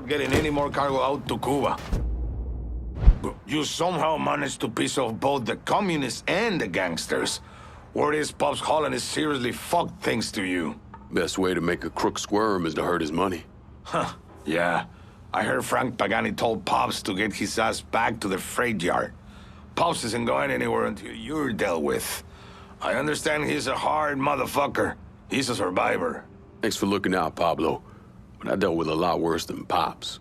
not getting any more cargo out to Cuba. You somehow managed to piss off both the communists and the gangsters. Word is Pop's Holland is seriously fucked thanks to you. Best way to make a crook squirm is to hurt his money. Huh, yeah. I heard Frank Pagani told Pops to get his ass back to the freight yard. Pops isn't going anywhere until you're dealt with. I understand he's a hard motherfucker. He's a survivor. Thanks for looking out, Pablo. But I dealt with a lot worse than Pops.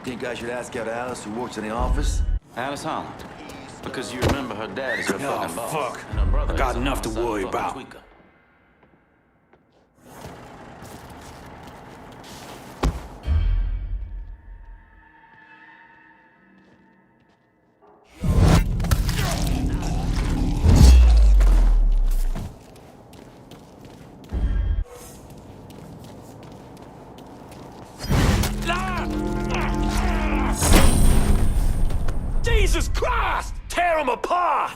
Think I should ask out Alice, who works in the office? Alice Holland. Because you remember her dad is her fucking boss. Fuck. And her brother I got is enough to some worry fucking about. tweaker. Jesus Christ! Tear him apart!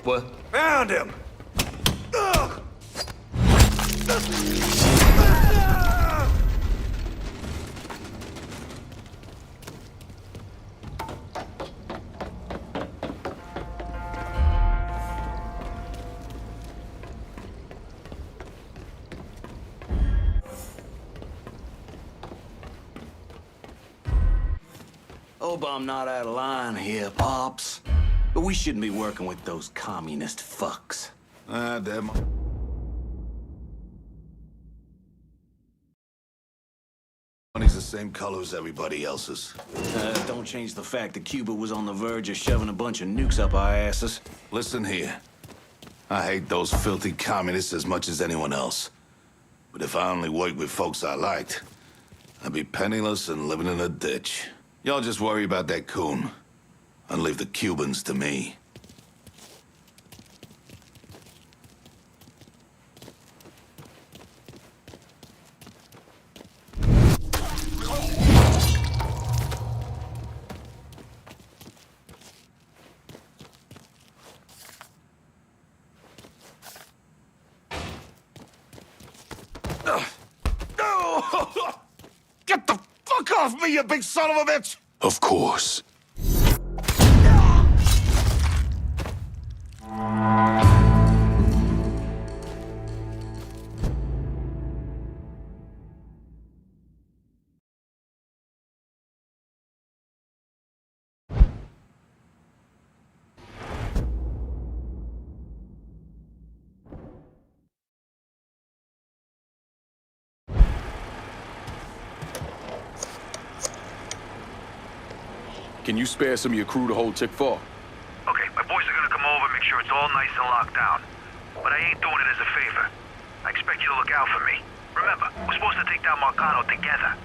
What? Found him! Hope I'm not out of line here, Pops. But we shouldn't be working with those communist fucks. Damn. Money's the same color as everybody else's. Don't change the fact that Cuba was on the verge of shoving a bunch of nukes up our asses. Listen here. I hate those filthy communists as much as anyone else. But if I only worked with folks I liked, I'd be penniless and living in a ditch. Y'all just worry about that coon. And leave the Cubans to me. Get the fuck off me, you big son of a bitch! Of course. Can you spare some of your crew to hold Tick 4? Okay, my boys are gonna come over, make sure it's all nice and locked down. But I ain't doing it as a favor. I expect you to look out for me. Remember, we're supposed to take down Marcano together.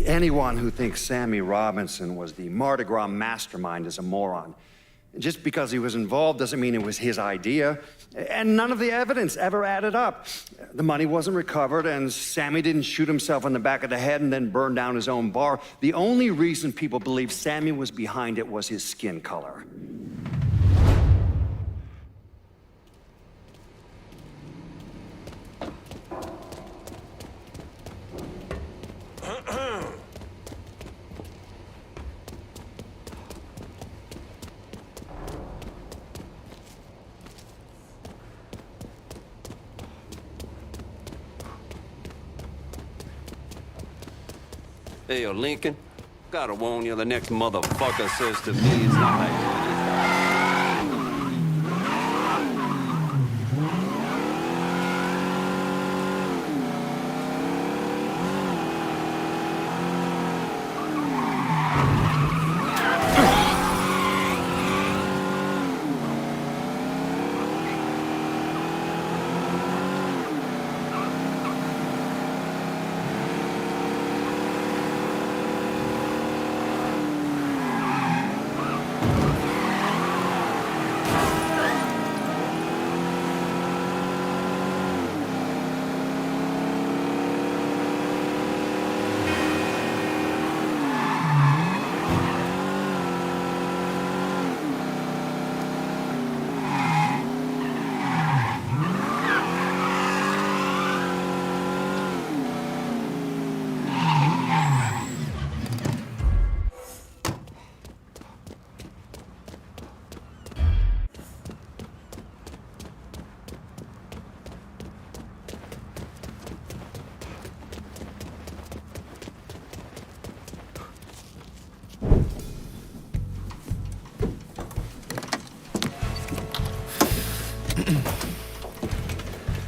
Anyone who thinks Sammy Robinson was the Mardi Gras mastermind is a moron. Just because he was involved doesn't mean it was his idea. And none of the evidence ever added up. The money wasn't recovered, and Sammy didn't shoot himself in the back of the head and then burn down his own bar. The only reason people believe Sammy was behind it was his skin color. Hey, Lincoln, gotta warn you, the next motherfucker says to me it's not like...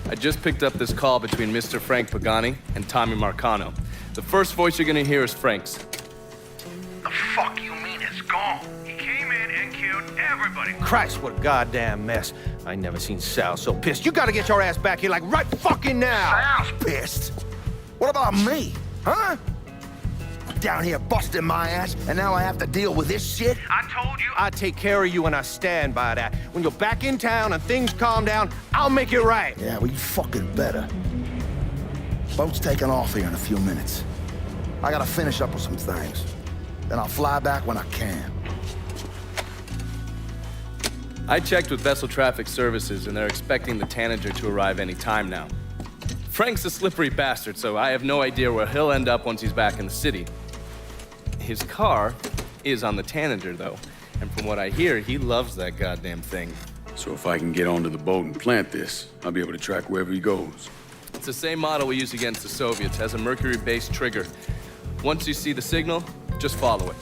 I just picked up this call between Mr. Frank Pagani and Tommy Marcano. The first voice you're gonna hear is Frank's. The fuck you mean it's gone? He came in and killed everybody. Christ, what a goddamn mess. I ain't never seen Sal so pissed. You gotta get your ass back here like right fucking now. Sal's pissed? What about me? Huh? Down here busting my ass, and now I have to deal with this shit? I told you. I take care of you and I stand by that. When you're back in town and things calm down, I'll make it right. Yeah, well, you fucking better. Boat's taking off here in a few minutes. I gotta finish up with some things. Then I'll fly back when I can. I checked with Vessel Traffic Services and they're expecting the Tanager to arrive any time now. Frank's a slippery bastard, so I have no idea where he'll end up once he's back in the city. His car is on the Tanager, though, and from what I hear, he loves that goddamn thing. So if I can get onto the boat and plant this, I'll be able to track wherever he goes. It's the same model we use against the Soviets, has a mercury-based trigger. Once you see the signal, just follow it.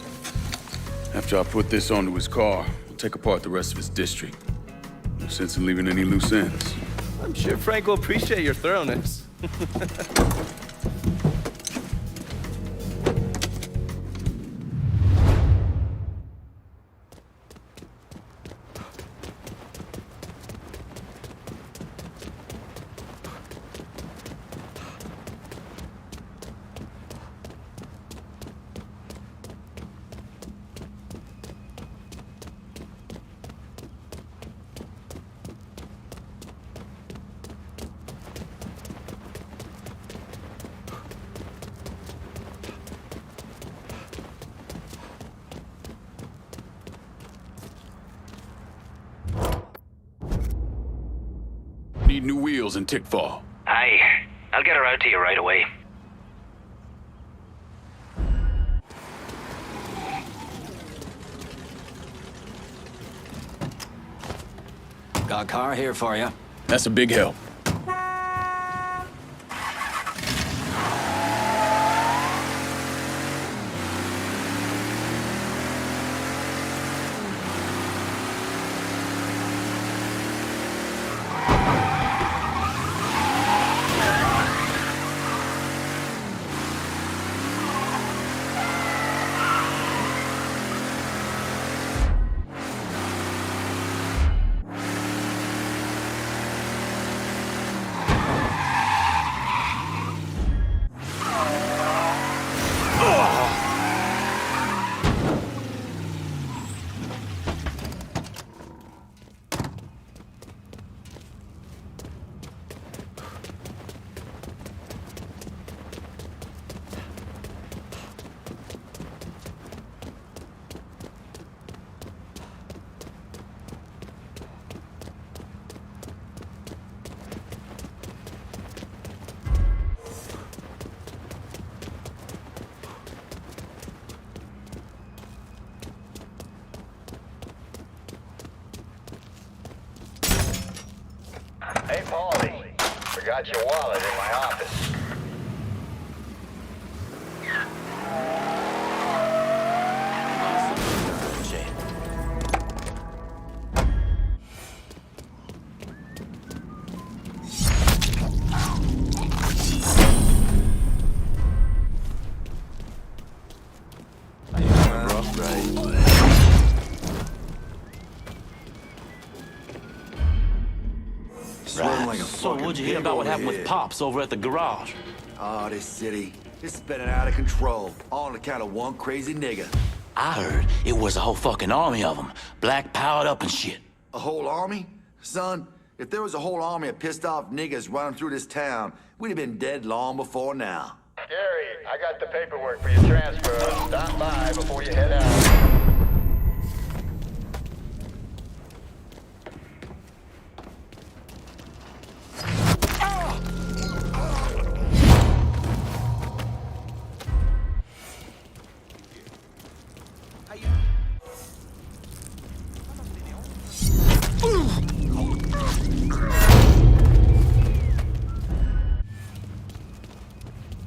After I put this onto his car, we'll take apart the rest of his district. No sense in leaving any loose ends. I'm sure Frank will appreciate your thoroughness. need new wheels in Tickfall. Aye. I'll get her out to you right away. Got a car here for you. That's a big help. Hey, Paulie. Forgot your wallet in my office. So what'd you hear about what happened with Pops over at the garage? Oh, this city, it's spinning out of control, all on account of one crazy nigga. I heard it was a whole fucking army of them, black powered up and shit. A whole army? Son, if there was a whole army of pissed off niggas running through this town, we'd have been dead long before now. Gary, I got the paperwork for your transfer. Stop by before you head out.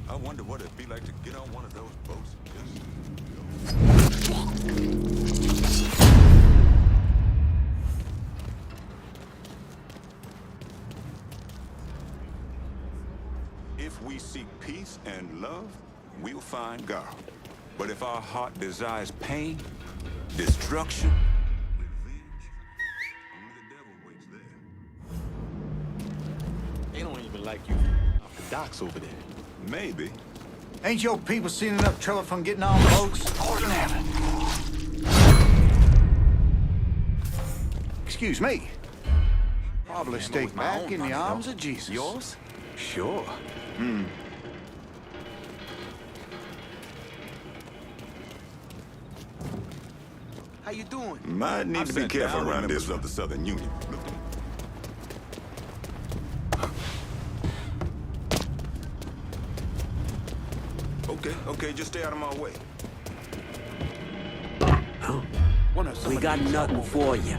I wonder what it'd be like to get on one of those boats If we seek peace and love, we'll find God. But if our heart desires pain, destruction, revenge, only the devil waits there. They don't even like you off the docks over there. Maybe. Ain't your people seen enough trouble from getting on boats? Excuse me. Probably stay back in the arms of Jesus. Yours? Sure. How you doing? Might need to be careful around this of the Southern Union. Okay, just stay out of my way. We got nothing for you.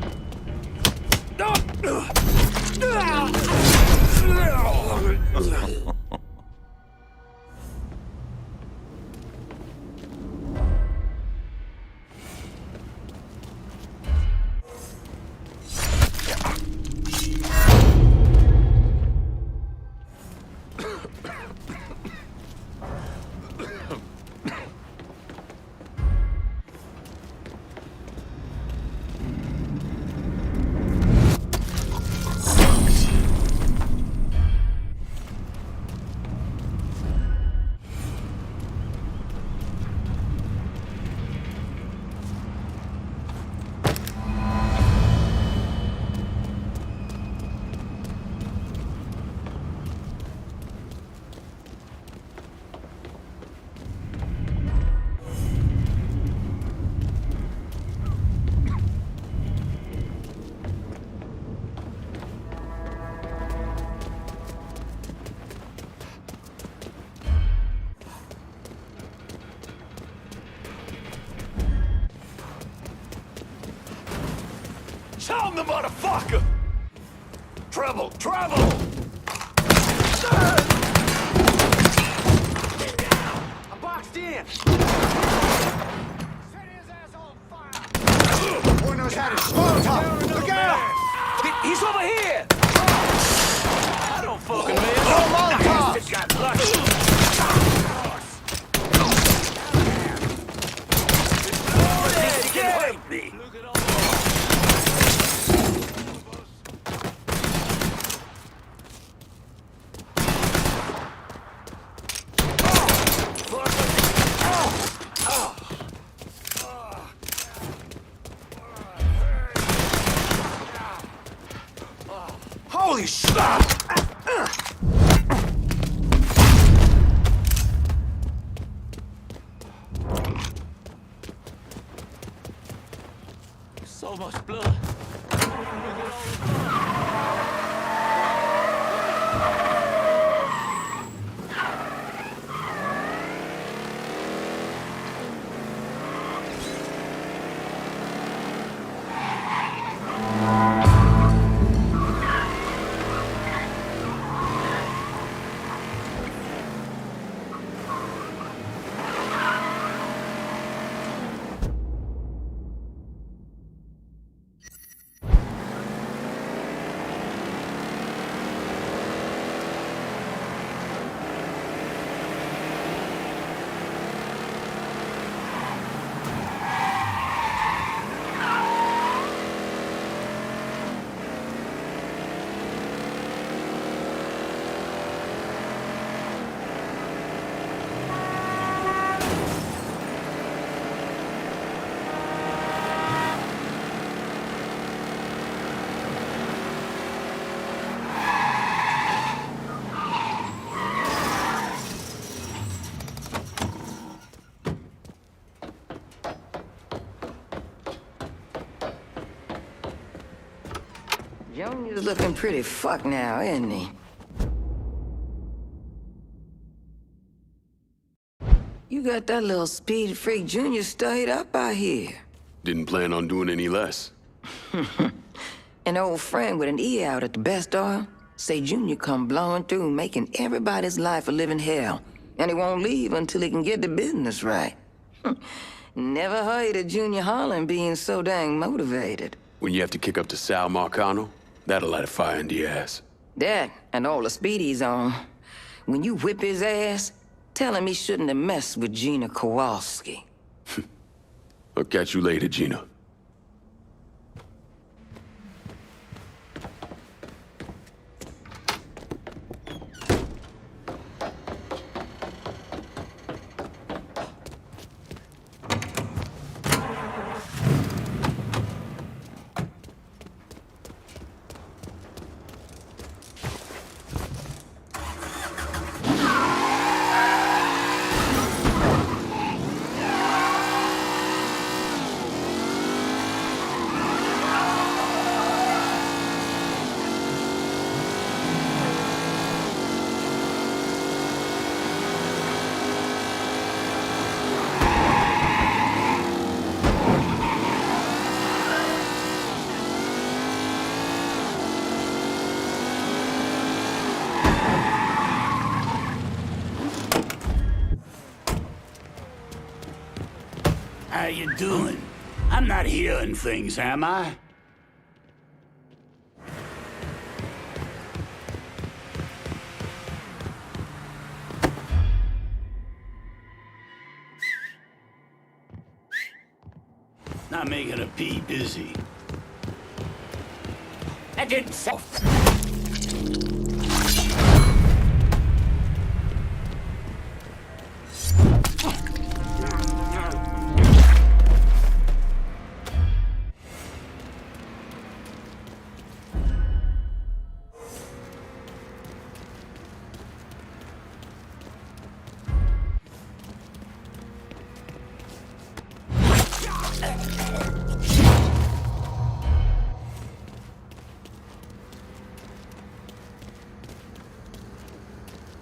the motherfucker! Trouble! Trouble! I'm boxed in! Boy knows how to smoke up. Look out! He's over here! I don't fucking man. Molotov! Got lucky. Get me! Holy shit! So much blood. Junior's looking pretty fucked now, isn't he? You got that little speed freak Junior stayed up out here. Didn't plan on doing any less. An old friend with an E out at the best oil say Junior come blowing through, making everybody's life a living hell. And he won't leave until he can get the business right. Never heard of Junior Holland being so dang motivated. When you have to kick up to Sal Marcano, that'll light a fire into your ass. That and all the speed he's on. When you whip his ass, tell him he shouldn't have messed with Gina Kowalski. I'll catch you later, Gina. How you doing? I'm not hearing things, am I? Not making a pee busy. That didn't sound...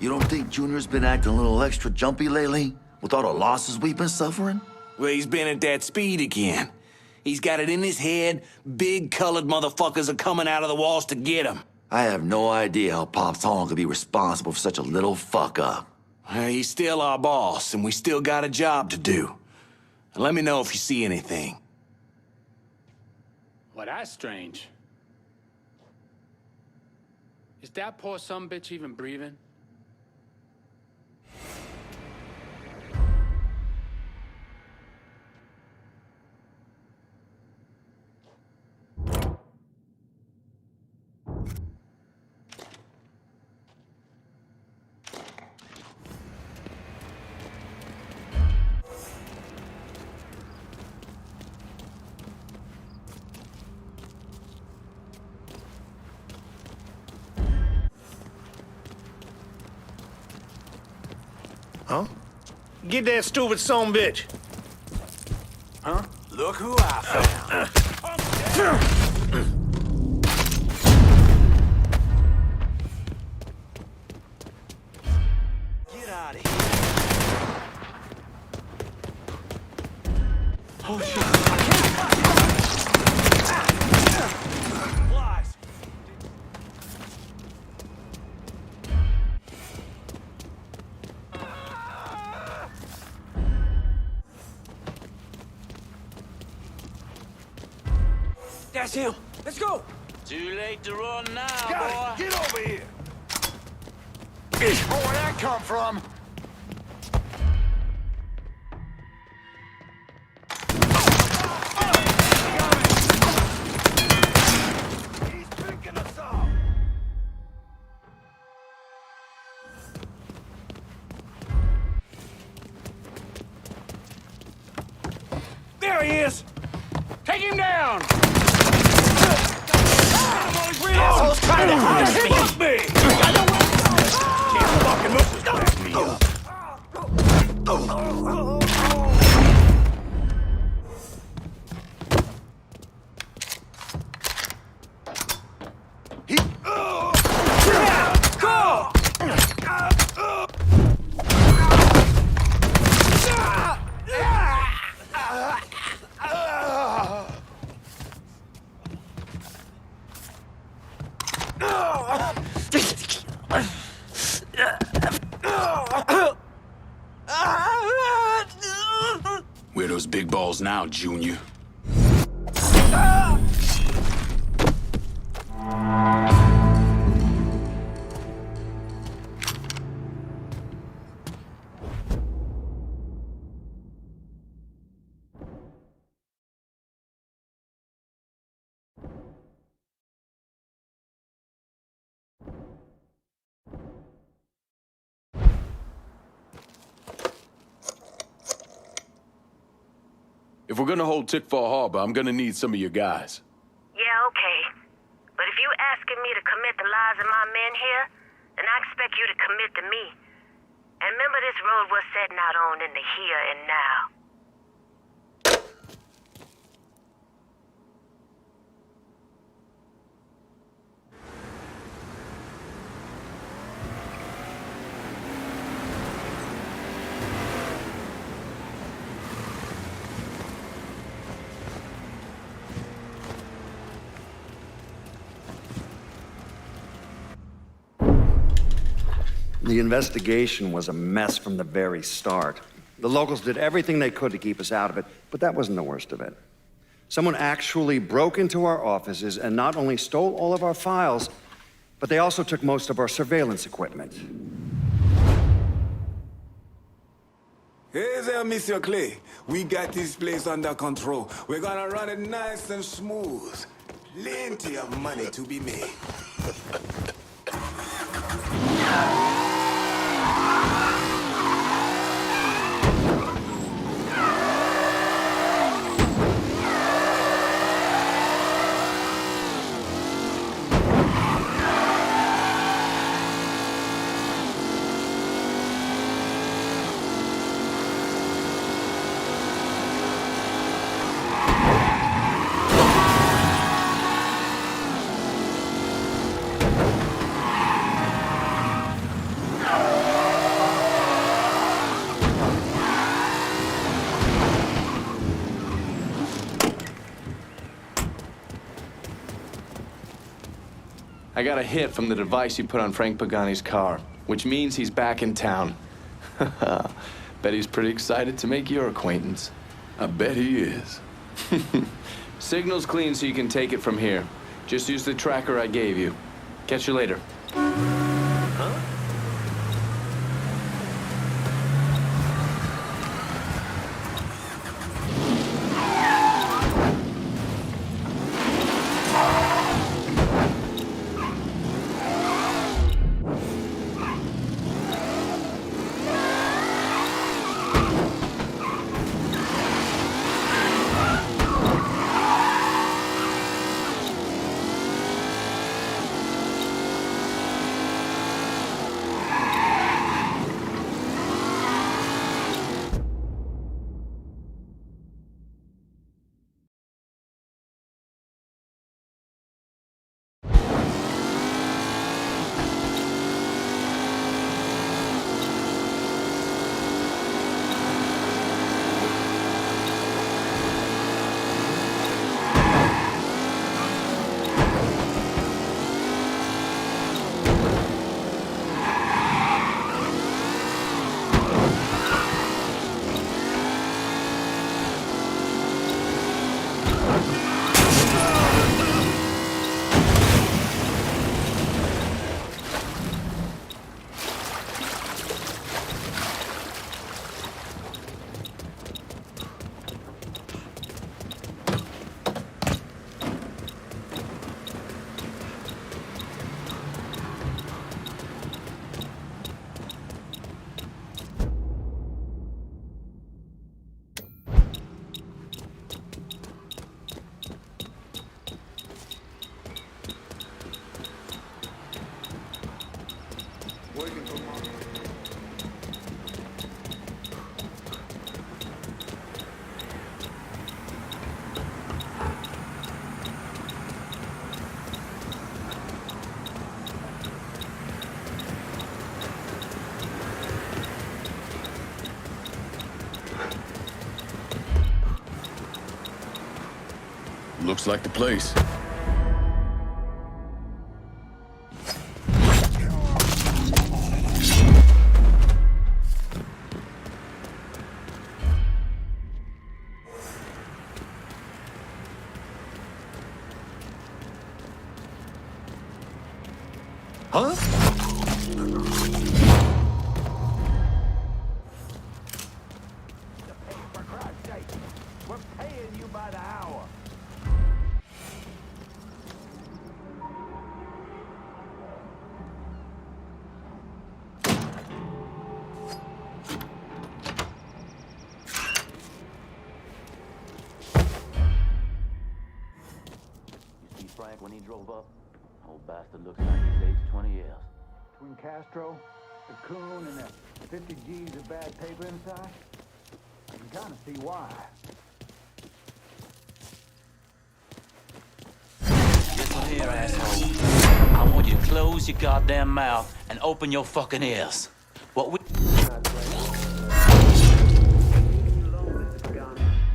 You don't think Junior's been acting a little extra jumpy lately? With all the losses we've been suffering? Well, he's been at that speed again. He's got it in his head. Big colored motherfuckers are coming out of the walls to get him. I have no idea how Pop Song could be responsible for such a little fuck-up. He's still our boss, and we still got a job to do. And let me know if you see anything. Well, that's strange. Is that poor sumbitch even breathing? Huh? Get that stupid son of a bitch. Huh? Look who I found. Get out of here. Oh, shit. That's him. Let's go. Too late to run now, Got boy. it. Get over here. Oh, where'd that come from? He's picking us off. There he is! Take him down! Asshole's trying to hurt me! Fuck me! Can't fucking look to back me up. Where are those big balls now, Junior? If we're gonna hold Tickfall Harbor, I'm gonna need some of your guys. Yeah, okay. But if you asking me to commit the lives of my men here, then I expect you to commit to me. And remember, this road we're setting out on in the here and now. The investigation was a mess from the very start. The locals did everything they could to keep us out of it, but that wasn't the worst of it. Someone actually broke into our offices and not only stole all of our files, but they also took most of our surveillance equipment. Hey there, Monsieur Clay. We got this place under control. We're gonna run it nice and smooth. Plenty of money to be made. got a hit from the device you put on Frank Pagani's car, which means he's back in town. Bet he's pretty excited to make your acquaintance. I bet he is. Signal's clean so you can take it from here. Just use the tracker I gave you. Catch you later. Huh? Looks like the place. Huh? We're paying you by the hour. You see Frank when he drove up? Old bastard looks like he's aged 20 years. Between Castro, the coon, and that 50 G's of bad paper inside, you can kind of see why. Listen here, asshole. I want you to close your goddamn mouth and open your fucking ears. What we...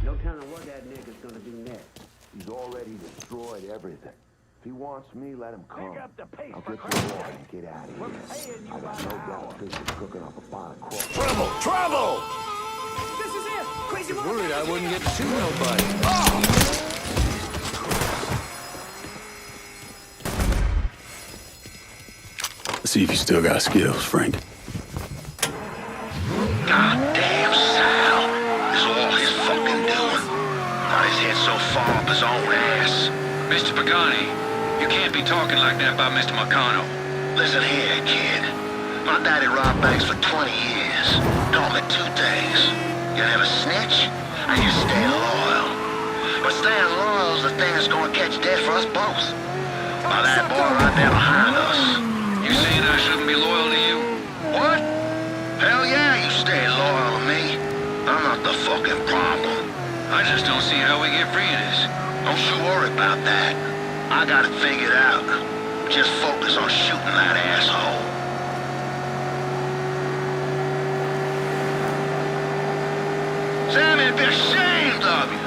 No telling what that nigga's gonna do next. He's already destroyed everything. If he wants me, let him come. Pick up the pace I'll for get Christ's you off sake. and get out of We're here. paying you I by got the no hour. doubt this is cooking up a pot of cross. Trouble! Trouble! This is it! Crazy I was worried I wouldn't get to shoot nobody. Let's see if you still got skills, Frank. Goddamn Sal. This is all his fucking doing. Got his head so far up his own ass. Mr. Pagani, you can't be talking like that about Mr. Marcano. Listen here, kid. My daddy robbed banks for 20 years. Taught me two things. You never snitch, and you stay loyal. But staying loyal is the thing that's gonna catch death for us both. By that boy right there behind us. You saying I shouldn't be loyal to you? What? Hell yeah, you stay loyal to me. I'm not the fucking problem. I just don't see how we get free of this. Don't you worry about that. I got it figured out. Just focus on shooting that asshole. Sammy, be ashamed of you.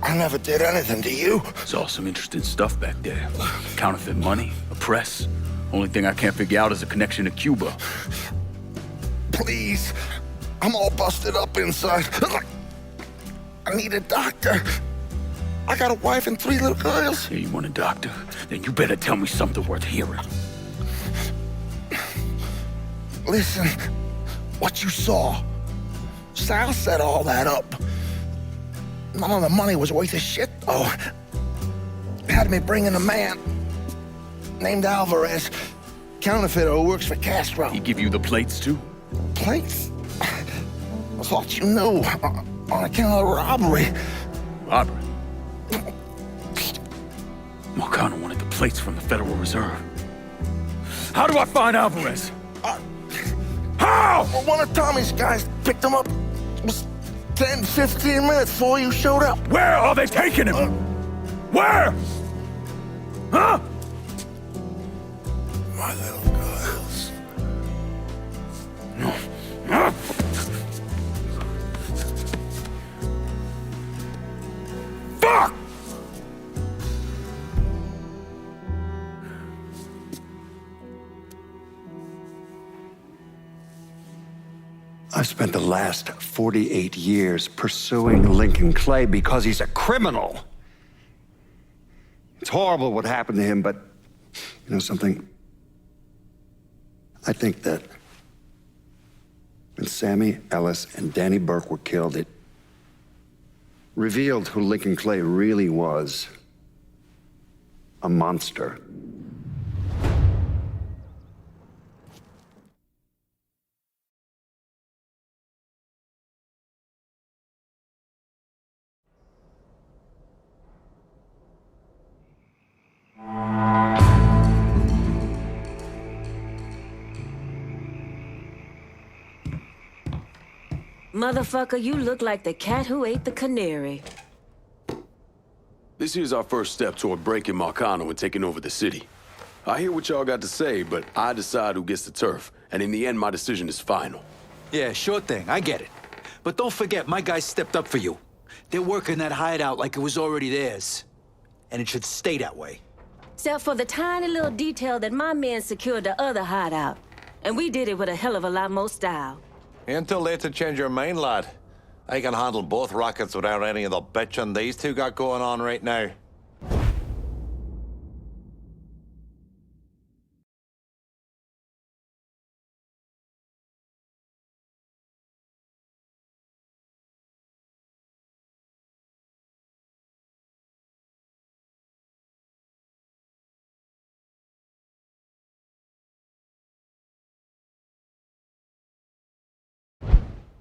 I never did anything to you. Saw some interesting stuff back there. Counterfeit money, a press. Only thing I can't figure out is a connection to Cuba. Please. I'm all busted up inside. I need a doctor. I got a wife and 3 little girls. Yeah, you want a doctor? Then you better tell me something worth hearing. Listen, what you saw. Sal set all that up. None of the money was worth a shit, though. Had me bring in a man named Alvarez, counterfeiter who works for Castro. He give you the plates, too? Plates? I thought you knew. On account of robbery. Robbery? Marcano wanted the plates from the Federal Reserve. How do I find Alvarez? How? Well, one of Tommy's guys picked him up. It was 10, 15 minutes before you showed up. Where are they taking him? Where? Huh? My little girls. Fuck! I've spent the last 48 years pursuing Lincoln Clay because he's a criminal. It's horrible what happened to him, but you know something? I think that when Sammy Ellis and Danny Burke were killed, it revealed who Lincoln Clay really was. A monster. Motherfucker, you look like the cat who ate the canary. This here's our first step toward breaking Marcano and taking over the city. I hear what y'all got to say, but I decide who gets the turf. And in the end, my decision is final. Yeah, sure thing. I get it. But don't forget, my guys stepped up for you. They're working that hideout like it was already theirs. And it should stay that way. Except for the tiny little detail that my men secured the other hideout. And we did it with a hell of a lot more style. Ain't too late to change your mind, lad. I can handle both rockets without any of the bitching these two got going on right now.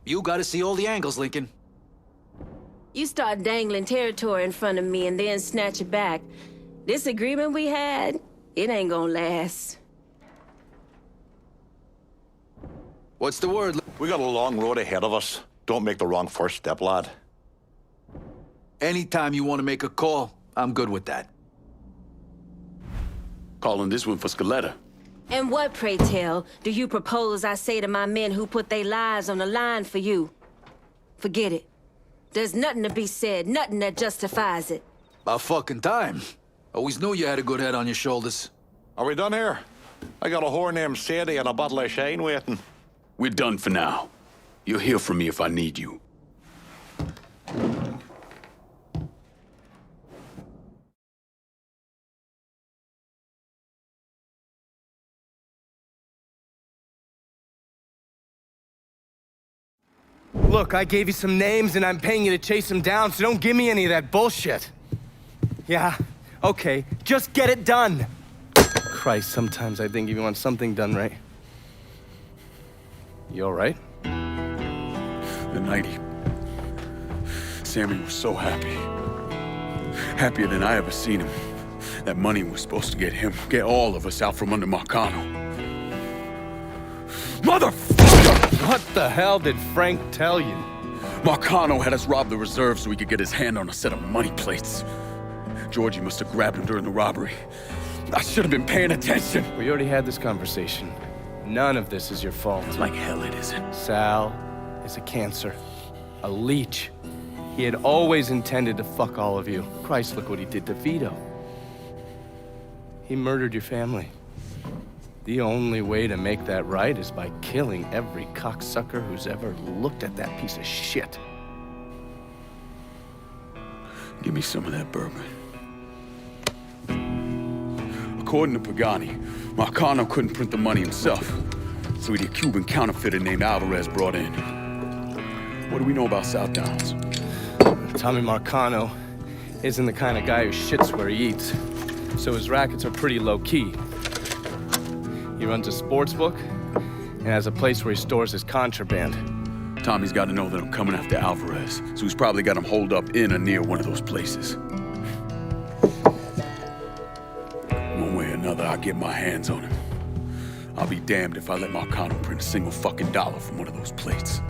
You gotta see all the angles, Lincoln. You start dangling territory in front of me and then snatch it back. This agreement we had, it ain't gonna last. What's the word? We got a long road ahead of us. Don't make the wrong first step, lad. Anytime you want to make a call, I'm good with that. Calling this one for Scaletta. And what, pray tell, do you propose I say to my men who put their lives on the line for you? Forget it. There's nothing to be said, nothing that justifies it. About fucking time. Always knew you had a good head on your shoulders. Are we done here? I got a whore named Sadie and a bottle of Shane waiting. We're done for now. You'll hear from me if I need you. Look, I gave you some names and I'm paying you to chase them down, so don't give me any of that bullshit. Yeah, okay, just get it done. Christ, sometimes I think if you want something done right. You all right? The night Sammy was so happy. Happier than I ever seen him. That money was supposed to get him, get all of us out from under Marcano. Motherfucker! What the hell did Frank tell you? Marcano had us rob the reserve so he could get his hand on a set of money plates. Georgie must have grabbed him during the robbery. I should have been paying attention. We already had this conversation. None of this is your fault. Like hell it isn't. Sal, is a cancer, a leech. He had always intended to fuck all of you. Christ, look what he did to Vito. He murdered your family. The only way to make that right is by killing every cocksucker who's ever looked at that piece of shit. Give me some of that bourbon. According to Pagani, Marcano couldn't print the money himself, so he had a Cuban counterfeiter named Alvarez brought in. What do we know about South Downs? Tommy Marcano isn't the kind of guy who shits where he eats, so his rackets are pretty low-key. He runs a sports book and has a place where he stores his contraband. Tommy's got to know that I'm coming after Alvarez, so he's probably got him holed up in or near one of those places. One way or another, I'll get my hands on him. I'll be damned if I let Marcano print a single fucking dollar from one of those plates.